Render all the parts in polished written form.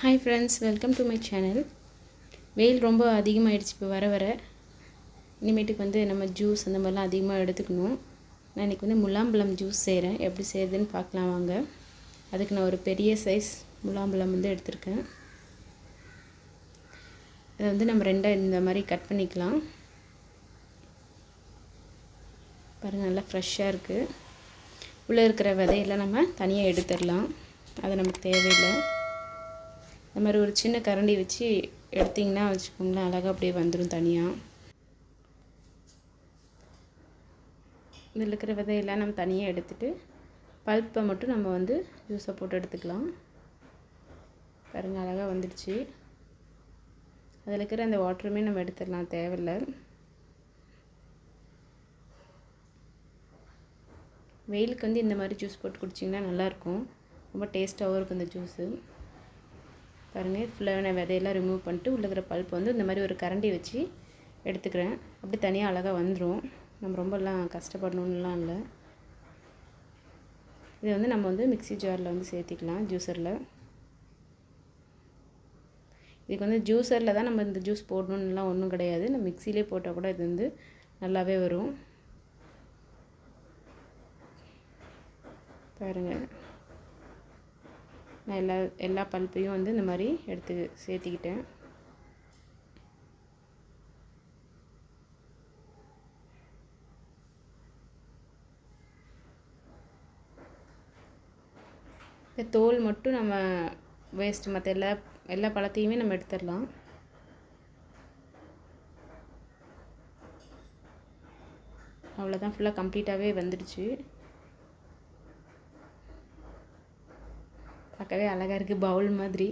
Hi friends, welcome to my channel. வெயில் ரொம்ப அதிகமாகிடுச்சு. இப்போ வர வர இனிமேட்டுக்கு வந்து நம்ம ஜூஸ் அந்த மாதிரிலாம் அதிகமாக எடுத்துக்கணும். நான் இன்றைக்கி வந்து முலாம்பழம் ஜூஸ் செய்கிறேன். எப்படி செய்கிறதுன்னு பார்க்கலாம் வாங்க. அதுக்கு நான் ஒரு பெரிய சைஸ் முலாம்பழம் வந்து எடுத்திருக்கேன். அதை வந்து நம்ம ரெண்டாக இந்த மாதிரி கட் பண்ணிக்கலாம். பாருங்கள், நல்லா ஃப்ரெஷ்ஷாக இருக்குது. உள்ளே இருக்கிற விதையெல்லாம் நம்ம தனியாக எடுத்துடலாம். அது நமக்கு தேவையில்லை. இந்த மாதிரி ஒரு சின்ன கரண்டி வச்சு எடுத்திங்கன்னா வச்சுக்கோங்களேன், அழகாக அப்படியே வந்துடும் தனியாக. இதில் இருக்கிற விதையெல்லாம் நம்ம தனியாக எடுத்துகிட்டு பல்ப்பை மட்டும் நம்ம வந்து ஜூஸை போட்டு எடுத்துக்கலாம். பாருங்கள், அழகாக வந்துடுச்சு. அதில் இருக்கிற அந்த வாட்டருமே நம்ம எடுத்துடலாம், தேவையில்லை. வெயிலுக்கு வந்து இந்த மாதிரி ஜூஸ் போட்டு குடிச்சிங்கன்னா நல்லாயிருக்கும். ரொம்ப டேஸ்ட்டாகவும் இருக்கும் இந்த ஜூஸு. பாருங்கள், ஃபுல்லாக நான் விதையெல்லாம் ரிமூவ் பண்ணிட்டு உள்ள இருக்கிற பல்ப் வந்து இந்த மாதிரி ஒரு கரண்டி வச்சு எடுத்துக்கிறேன். அப்படி தனியாக அழகாக வந்துடும். நம்ம ரொம்பலாம் கஷ்டப்படணுன்னுலாம் இல்லை. இதை வந்து நம்ம வந்து மிக்ஸி ஜாரில் வந்து சேர்த்திக்கலாம், ஜூஸரில். இதுக்கு வந்து ஜூஸரில் தான் நம்ம இந்த ஜூஸ் போடணுன்னுலாம் ஒன்றும் கிடையாது. நம்ம மிக்சிலே போட்டால் கூட இது வந்து நல்லாவே வரும். பாருங்கள், நான் எல்லா பல்ப்பையும் வந்து இந்த மாதிரி எடுத்து சேர்த்திக்கிட்டேன். இந்த தோல் மட்டும் நம்ம வேஸ்ட், மற்ற எல்லா பழத்தையுமே நம்ம எடுத்துடலாம். அவ்வளோதான், ஃபுல்லாக கம்ப்ளீட்டாகவே வந்துடுச்சு. பார்க்கவே அழகாக இருக்குது, பவுல் மாதிரி.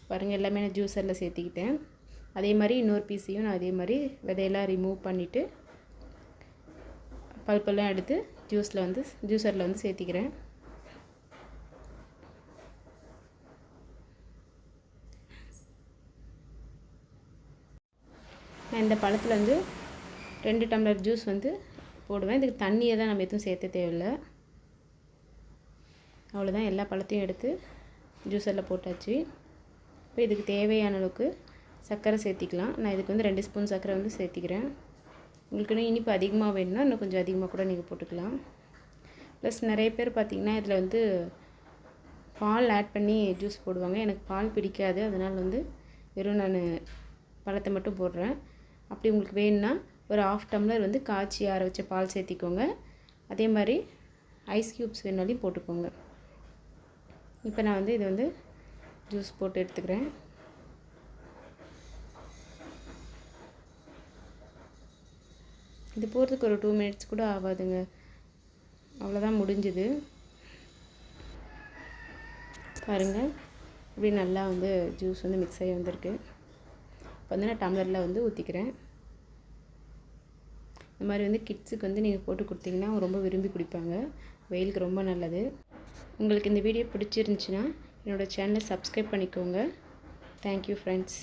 பாருங்கள், எல்லாமே நான் ஜூஸரில் சேர்த்திக்கிட்டேன். அதே மாதிரி இன்னொரு பீஸையும் நான் அதே மாதிரி விதையெல்லாம் ரிமூவ் பண்ணிவிட்டு பல்ப்பெல்லாம் எடுத்து ஜூஸரில் வந்து சேர்த்திக்கிறேன். நான் இந்த பழத்தில் வந்து 2 டம்ளர் ஜூஸ் வந்து போடுவேன். இதுக்கு தண்ணியை தான் நம்ம எதுவும் சேர்த்த தேவையில்லை. அவ்வளோதான், எல்லா பழத்தையும் எடுத்து ஜூஸரில் போட்டாச்சு. இப்போ இதுக்கு தேவையான அளவுக்கு சர்க்கரை சேர்த்திக்கலாம். நான் இதுக்கு வந்து 2 ஸ்பூன் சர்க்கரை வந்து சேர்த்திக்கிறேன். உங்களுக்கு இன்னும் இனிப்பு அதிகமாக வேணும்னா இன்னும் கொஞ்சம் அதிகமாக கூட நீங்கள் போட்டுக்கலாம். ப்ளஸ் நிறைய பேர் பார்த்திங்கன்னா இதில் வந்து பால் ஆட் பண்ணி ஜூஸ் போடுவாங்க. எனக்கு பால் பிடிக்காது, அதனால் வந்து வெறும் நான் பழத்தை மட்டும் போடுறேன். அப்படி உங்களுக்கு வேணும்னா ஒரு 1/2 டம்ளர் வந்து காய்ச்சி ஆற வச்ச பால் சேர்த்திக்கோங்க. அதே மாதிரி ஐஸ் க்யூப்ஸ் வேணாலையும் போட்டுக்கோங்க. இப்போ நான் வந்து இதை வந்து ஜூஸ் போட்டு எடுத்துக்கிறேன். இது போகிறதுக்கு ஒரு 2 மினிட்ஸ் கூட ஆகாதுங்க, அவ்வளோதான், முடிஞ்சுது. பாருங்கள், இப்படி நல்லா வந்து ஜூஸ் வந்து மிக்ஸ் ஆகி வந்திருக்கு. இப்போ வந்து நான் டம்ளரில் வந்து ஊற்றிக்கிறேன். இந்த மாதிரி வந்து கிட்ஸுக்கு வந்து நீங்கள் போட்டு கொடுத்தீங்கன்னா ரொம்ப விரும்பி குடிப்பாங்க. வெயிலுக்கு ரொம்ப நல்லது. உங்களுக்கு இந்த வீடியோ பிடிச்சிருந்துச்சின்னா என்னோடய சேனலை சப்ஸ்கிரைப் பண்ணிக்கோங்க. Thank you friends.